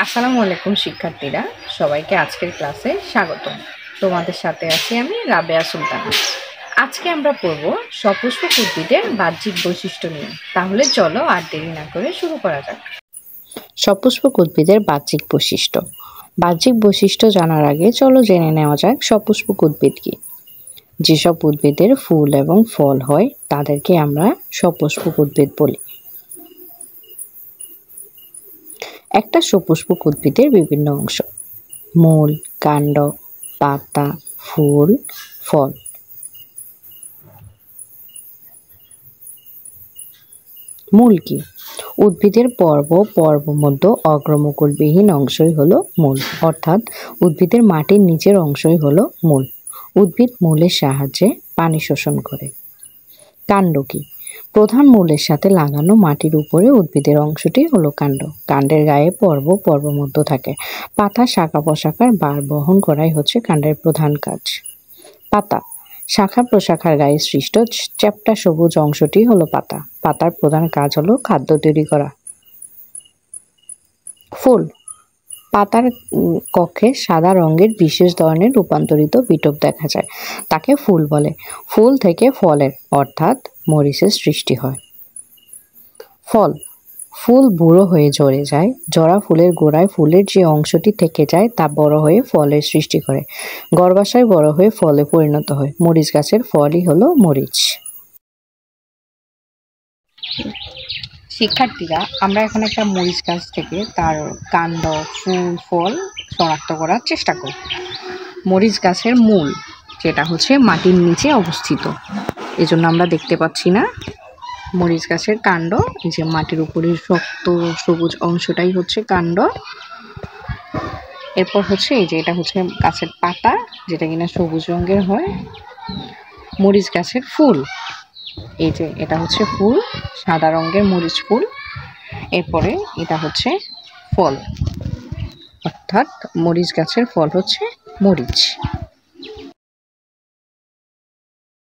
আসসালামু আলাইকুম শিক্ষার্থীরা, সবাইকে আজকের ক্লাসে স্বাগতম। তোমাদের সাথে আছি আমি রাবেয়া সুলতানা। আজকে আমরা পড়ব সপুষ্পক উদ্ভিদের বাহ্যিক বৈশিষ্ট্য নিয়ে। তাহলে চলো আর দেরি না করে শুরু করা যাক। সপুষ্পক উদ্ভিদের বাহ্যিক বৈশিষ্ট্য। বাহ্যিক বৈশিষ্ট্য জানার আগে চলো জেনে নেওয়া যাক সপুষ্পক উদ্ভিদ কি। যেসব উদ্ভিদের ফুল এবং ফল হয় তাদেরকে আমরা সপুষ্পক উদ্ভিদ বলি। একটা সপুষ্পক উদ্ভিদের বিভিন্ন অংশ: মূল, কাণ্ড, পাতা, ফুল, ফল। মূল কি? উদ্ভিদের পর্বমধ্য অগ্রমুকুলবিহীন অংশই হলো মূল, অর্থাৎ উদ্ভিদের মাটির নিচের অংশই হলো মূল। উদ্ভিদ মূলের সাহায্যে পানি শোষণ করে। কাণ্ড কি? প্রধান মূলের সাথে লাগানো মাটির উপরে উদ্ভিদের অংশটি হলো কাণ্ড। কাণ্ডের গায়ে পর্বমধ্য থাকে। পাতা শাখা প্রশাখার ভার বহন করাই হচ্ছে কাণ্ডের প্রধান কাজ। পাতা শাখা প্রশাখার গায়ে সৃষ্ট চ্যাপ্টা সবুজ অংশটি হলো পাতা। পাতার প্রধান কাজ হলো খাদ্য তৈরি করা। ফুল পাতার কক্ষে সাদা রঙের বিশেষ ধরনের রূপান্তরিত বিটপ দেখা যায়, তাকে ফুল বলে। ফুল থেকে ফলের অর্থাৎ মরিচের সৃষ্টি হয়। ফল ফুল বুড়ো হয়ে ঝরে যায়। জরা ফুলের গোড়ায় ফুলের যে অংশটি থেকে যায় তা বড় হয়ে ফলের সৃষ্টি করে। গর্ভাশয় বড় হয়ে ফলে পরিণত হয়। মরিচ গাছের ফলই হলো মরিচ। শিক্ষার্থীরা, আমরা এখন একটা মরিচ গাছ থেকে তার কাণ্ড, ফুল, ফল শনাক্ত করার চেষ্টা করব। মরিচ গাছের মূল, যেটা হচ্ছে মাটির নিচে অবস্থিত, এজন্য আমরা দেখতে পাচ্ছি না। মরিচ গাছের কাণ্ড, এই যে মাটির উপরের শক্ত সবুজ অংশটাই হচ্ছে কাণ্ড। এরপর হচ্ছে এই যে এটা হচ্ছে গাছের পাতা, যেটা কিনা সবুজ রঙের হয়। মরিচ গাছের ফুল, এই যে এটা হচ্ছে ফুল, সাদা রঙের মরিচ ফুল। এরপরে এটা হচ্ছে ফল, অর্থাৎ মরিচ গাছের ফল হচ্ছে মরিচ।